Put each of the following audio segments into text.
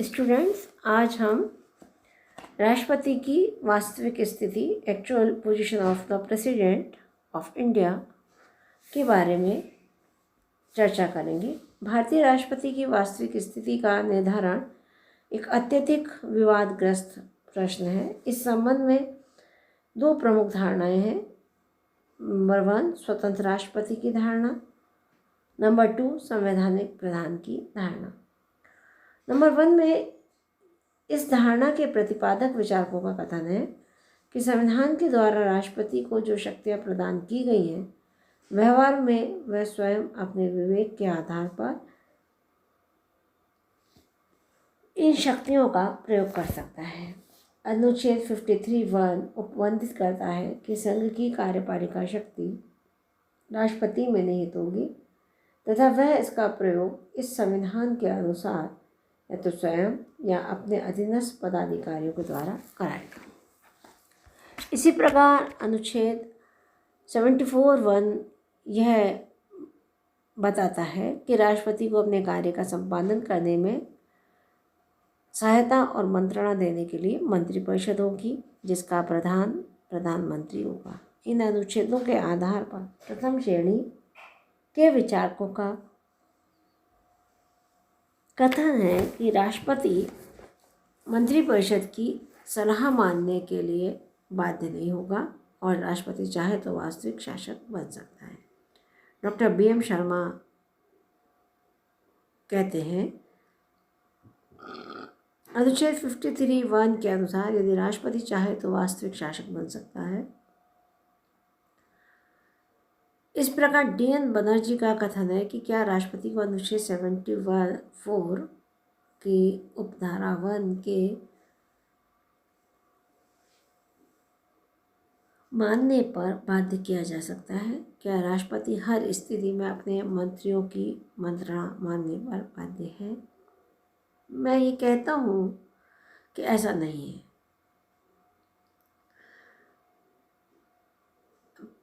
Students, आज हम राष्ट्रपति की वास्तविक स्थिति actual position of the president of India के बारे में चर्चा करेंगे। भारतीय राष्ट्रपति की वास्तविक स्थिति का निर्धारण एक अत्यधिक विवादग्रस्त प्रश्न है। इस संबंध में दो प्रमुख धारणाएं हैं। नंबर 1 स्वतंत्र राष्ट्रपति की धारणा, नंबर 2 संवैधानिक प्रधान की धारणा। नंबर 1 में इस धारणा के प्रतिपादक विचारकों का कथन है कि संविधान के द्वारा राष्ट्रपति को जो शक्तियां प्रदान की गई हैं, व्यवहार में वह स्वयं अपने विवेक के आधार पर इन शक्तियों का प्रयोग कर सकता है। अनुच्छेद 53(1) उपबंधित करता है कि संघ की कार्यपालिका शक्ति राष्ट्रपति में निहित होगी तथा वह इसका प्रयोग इस संविधान के अनुसार या तो स्वयं या अपने अधीनस्थ पदाधिकारियों के द्वारा कराएगा। इसी प्रकार अनुच्छेद 74(1) यह बताता है कि राष्ट्रपति को अपने कार्य का संपादन करने में सहायता और मंत्रणा देने के लिए मंत्रिपरिषद होगी, जिसका प्रधान प्रधानमंत्री होगा। इन अनुच्छेदों के आधार पर प्रथम श्रेणी के विचारकों का कथन है कि राष्ट्रपति मंत्रिपरिषद की सलाह मानने के लिए बाध्य नहीं होगा और राष्ट्रपति चाहे तो वास्तविक शासक बन सकता है। डॉक्टर BM शर्मा कहते हैं, अनुच्छेद 53(1) के अनुसार यदि राष्ट्रपति चाहे तो वास्तविक शासक बन सकता है। इस प्रकार DN बनर्जी का कथन है कि क्या राष्ट्रपति को अनुच्छेद 74 की उपधारा 1 के मानने पर बाध्य किया जा सकता है? क्या राष्ट्रपति हर स्थिति में अपने मंत्रियों की मंत्रणा मानने पर बाध्य है? मैं ये कहता हूँ कि ऐसा नहीं है।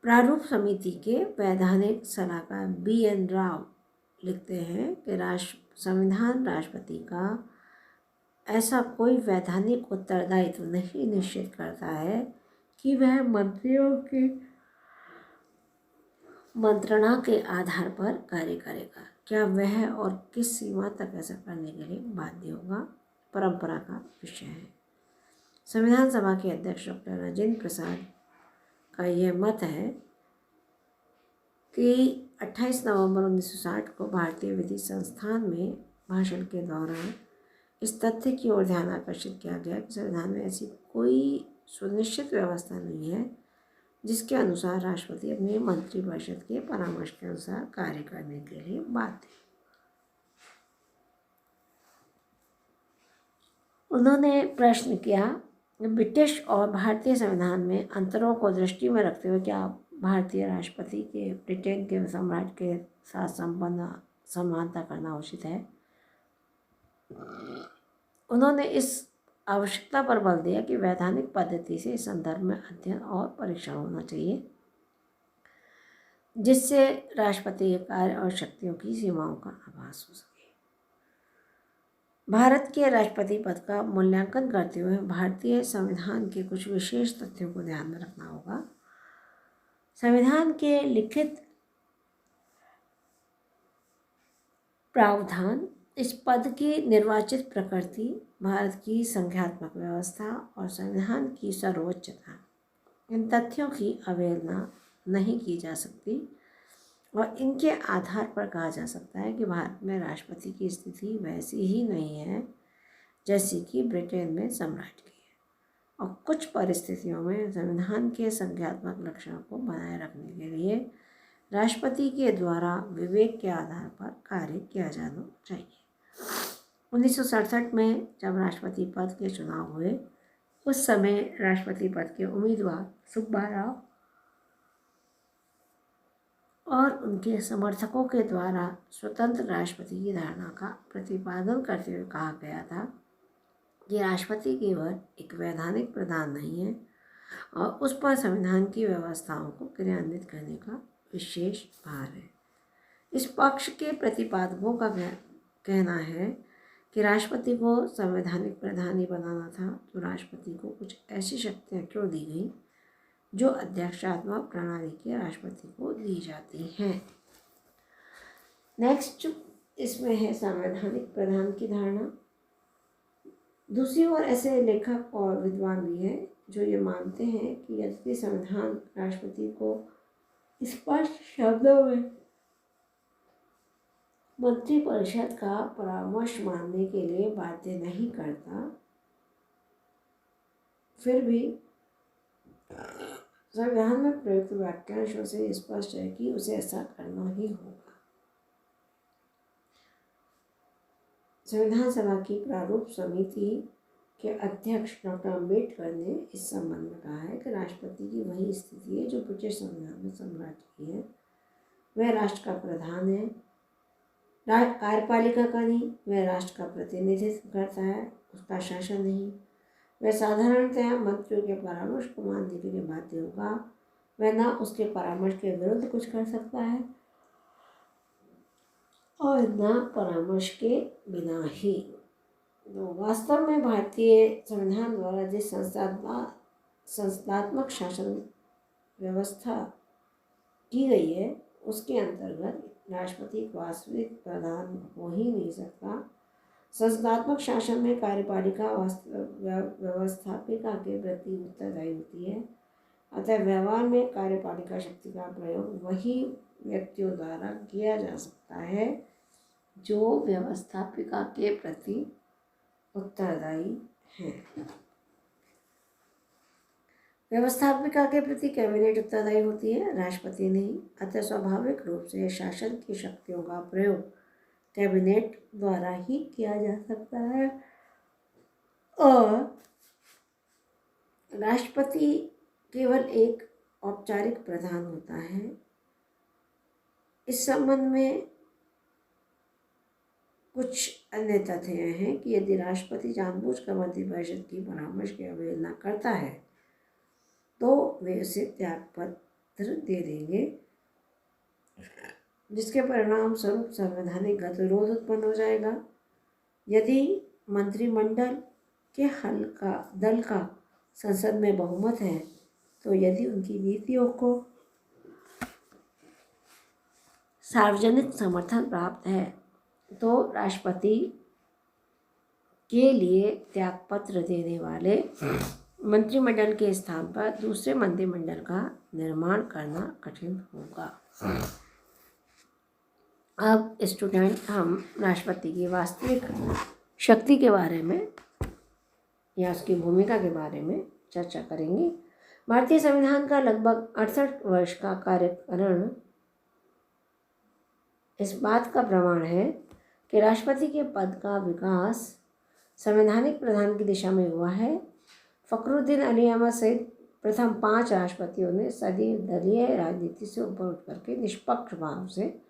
प्रारूप समिति के वैधानिक सलाहकार BN राव लिखते हैं कि संविधान राष्ट्रपति का ऐसा कोई वैधानिक उत्तरदायित्व नहीं निश्चित करता है कि वह मंत्रियों की मंत्रणा के आधार पर कार्य करेगा। क्या वह और किस सीमा तक ऐसा करने के लिए बाध्य होगा, परंपरा का विषय है। संविधान सभा के अध्यक्ष डॉक्टर राजेंद्र प्रसाद का यह मत है कि 28 नवंबर 1960 को भारतीय विधि संस्थान में भाषण के दौरान इस तथ्य की ओर ध्यान आकर्षित किया गया कि संविधान में ऐसी कोई सुनिश्चित व्यवस्था नहीं है जिसके अनुसार राष्ट्रपति अपनी मंत्रिपरिषद के परामर्श के अनुसार कार्य करने के लिए बाध्य। उन्होंने प्रश्न किया, ब्रिटिश और भारतीय संविधान में अंतरों को दृष्टि में रखते हुए क्या भारतीय राष्ट्रपति के ब्रिटेन के सम्राट के साथ संपन्न समानता करना उचित है? उन्होंने इस आवश्यकता पर बल दिया कि वैधानिक पद्धति से इस संदर्भ में अध्ययन और परीक्षण होना चाहिए, जिससे राष्ट्रपति के कार्य और शक्तियों की सीमाओं का आभास हो सके। भारत के राष्ट्रपति पद का मूल्यांकन करते हुए भारतीय संविधान के कुछ विशेष तथ्यों को ध्यान में रखना होगा। संविधान के लिखित प्रावधान, इस पद की निर्वाचित प्रकृति, भारत की संख्यात्मक व्यवस्था और संविधान की सर्वोच्चता, इन तथ्यों की अवहेलना नहीं की जा सकती और इनके आधार पर कहा जा सकता है कि भारत में राष्ट्रपति की स्थिति वैसी ही नहीं है जैसी कि ब्रिटेन में सम्राट की है और कुछ परिस्थितियों में संविधान के संख्यात्मक लक्षणों को बनाए रखने के लिए राष्ट्रपति के द्वारा विवेक के आधार पर कार्य किया जाना चाहिए। 1967 में जब राष्ट्रपति पद के चुनाव हुए, उस समय राष्ट्रपति पद के उम्मीदवार सुब्बाराव और उनके समर्थकों के द्वारा स्वतंत्र राष्ट्रपति की धारणा का प्रतिपादन करते हुए कहा गया था कि राष्ट्रपति केवल एक वैधानिक प्रधान नहीं है और उस पर संविधान की व्यवस्थाओं को क्रियान्वित करने का विशेष भार है। इस पक्ष के प्रतिपादकों का कहना है कि राष्ट्रपति को संवैधानिक प्रधान ही बनाना था, तो राष्ट्रपति को कुछ ऐसी शक्तियाँ क्यों दी गई जो अध्यक्षात्मक प्रणाली के राष्ट्रपति को दी जाती हैं। नेक्स्ट इसमें है संवैधानिक प्रधान की धारणा। दूसरी ओर ऐसे लेखक और विद्वान भी हैं जो ये मानते हैं कि यदि संविधान राष्ट्रपति को स्पष्ट शब्दों में मंत्रिपरिषद का परामर्श मानने के लिए बाध्य नहीं करता, फिर भी संविधान में प्रयुक्त वाक्यांशों से स्पष्ट है कि उसे ऐसा करना ही होगा। संविधान सभा की प्रारूप समिति के अध्यक्ष डॉक्टर अम्बेडकर ने इस संबंध में कहा है कि राष्ट्रपति की वही स्थिति है जो ब्रिटिश संविधान में सम्राट की है। वह राष्ट्र का प्रधान है, कार्यपालिका का नहीं। वह राष्ट्र का प्रतिनिधित्व करता है, उसका शासन नहीं। वह साधारणतया मंत्रियों के परामर्श को मानने के लिए बाध्य होगा। वह न उसके परामर्श के विरुद्ध कुछ कर सकता है और न परामर्श के बिना ही। तो वास्तव में भारतीय संविधान द्वारा जिस संस्थात्मक शासन व्यवस्था की गई है उसके अंतर्गत राष्ट्रपति वास्तविक प्रधान हो ही नहीं सकता। संस्थात्मक शासन में कार्यपालिका व्यवस्थापिका के प्रति उत्तरदायी होती है। अतः व्यवहार में कार्यपालिका शक्ति का प्रयोग वही व्यक्तियों द्वारा किया जा सकता है जो व्यवस्थापिका के प्रति उत्तरदायी हैं। व्यवस्थापिका के प्रति कैबिनेट उत्तरदायी होती है, राष्ट्रपति नहीं। अतः स्वाभाविक रूप से शासन की शक्तियों का प्रयोग कैबिनेट द्वारा ही किया जा सकता है और राष्ट्रपति केवल एक औपचारिक प्रधान होता है। इस संबंध में कुछ अन्य तथ्य हैं कि यदि राष्ट्रपति जानबूझकर मंत्रिपरिषद की परामर्श की अवहेलना करता है तो वे उसे त्यागपत्र दे देंगे, जिसके परिणाम स्वरूप संवैधानिक गतिरोध उत्पन्न हो जाएगा। यदि मंत्रिमंडल के दल का संसद में बहुमत है तो यदि उनकी नीतियों को सार्वजनिक समर्थन प्राप्त है तो राष्ट्रपति के लिए त्यागपत्र देने वाले मंत्रिमंडल के स्थान पर दूसरे मंत्रिमंडल का निर्माण करना कठिन होगा। अब स्टूडेंट हम राष्ट्रपति की वास्तविक शक्ति के बारे में या उसकी भूमिका के बारे में चर्चा करेंगे। भारतीय संविधान का लगभग 68 वर्ष का कार्यकाल इस बात का प्रमाण है कि राष्ट्रपति के पद का विकास संवैधानिक प्रधान की दिशा में हुआ है। फखरुद्दीन अली अहमद सहित प्रथम 5 राष्ट्रपतियों ने सदैव दलीय राजनीति से ऊपर उठ करके निष्पक्ष भाव से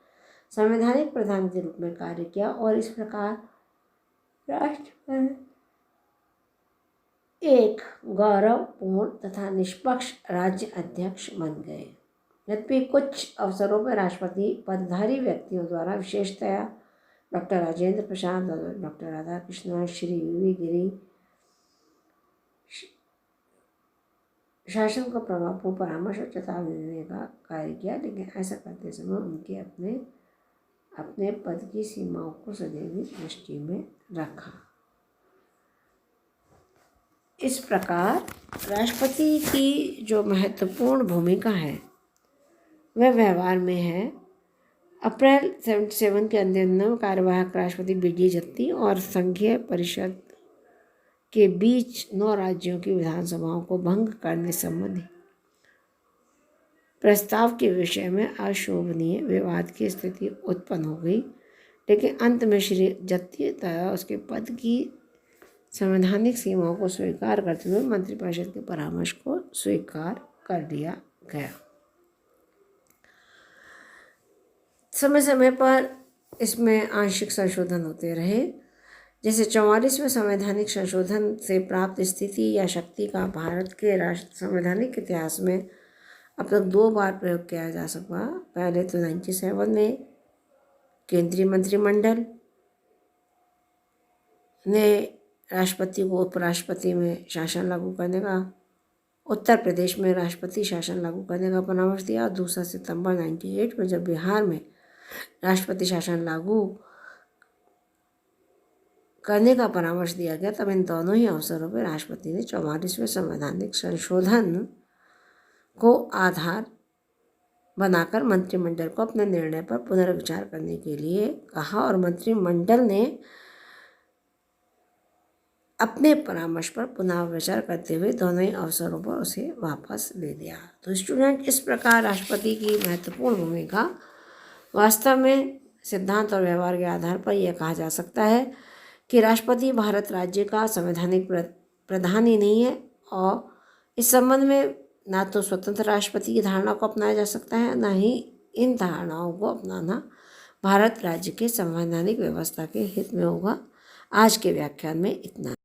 संवैधानिक प्रधान के रूप में कार्य किया और इस प्रकार राष्ट्र एक गौरवपूर्ण तथा निष्पक्ष राज्य अध्यक्ष बन गए। यद्यपि कुछ अवसरों पर राष्ट्रपति पदधारी व्यक्तियों द्वारा, विशेषतया doctor Rajendra Prasad, doctor Radhakrishnan, Shri V Giri, शासन को प्रभावपूर्ण परामर्श और चेतावनी देने का कार्य किया, लेकिन ऐसा करते समय उनके अपने पद की सीमाओं को सदैव दृष्टि में रखा। इस प्रकार राष्ट्रपति की जो महत्वपूर्ण भूमिका है वह व्यवहार में है। अप्रैल 77 के अंतिम कार्यवाहक राष्ट्रपति बीडी जत्ती और संघीय परिषद के बीच 9 राज्यों की विधानसभाओं को भंग करने संबंधी प्रस्ताव के विषय में अशोभनीय विवाद की स्थिति उत्पन्न हो गई, लेकिन अंत में श्री जत्ती तथा उसके पद की संवैधानिक सीमाओं को स्वीकार करते हुए मंत्रिपरिषद के परामर्श को स्वीकार कर लिया गया। समय समय पर इसमें आंशिक संशोधन होते रहे। जैसे 44वें संवैधानिक संशोधन से प्राप्त स्थिति या शक्ति का भारत के संवैधानिक इतिहास में अब तक 2 बार प्रयोग किया जा सका। पहले तो 97 में केंद्रीय मंत्रिमंडल ने राष्ट्रपति को उपराष्ट्रपति में शासन लागू करने का, उत्तर प्रदेश में राष्ट्रपति शासन लागू करने का परामर्श दिया। 2 सितंबर 1998 में जब बिहार में राष्ट्रपति शासन लागू करने का परामर्श दिया गया, तब इन दोनों ही अवसरों पर राष्ट्रपति ने 44वें संवैधानिक संशोधन को आधार बनाकर मंत्रिमंडल को अपने निर्णय पर पुनर्विचार करने के लिए कहा और मंत्रिमंडल ने अपने परामर्श पर पुनः विचार करते हुए दोनों ही अवसरों पर उसे वापस ले लिया। तो स्टूडेंट, इस प्रकार राष्ट्रपति की महत्वपूर्ण भूमिका वास्तव में सिद्धांत और व्यवहार के आधार पर यह कहा जा सकता है कि राष्ट्रपति भारत राज्य का संवैधानिक प्रधान ही नहीं है, और इस संबंध में ना तो स्वतंत्र राष्ट्रपति की धारणा को अपनाया जा सकता है, ना ही इन धारणाओं को अपनाना भारत राज्य के संवैधानिक व्यवस्था के हित में होगा। आज के व्याख्यान में इतना।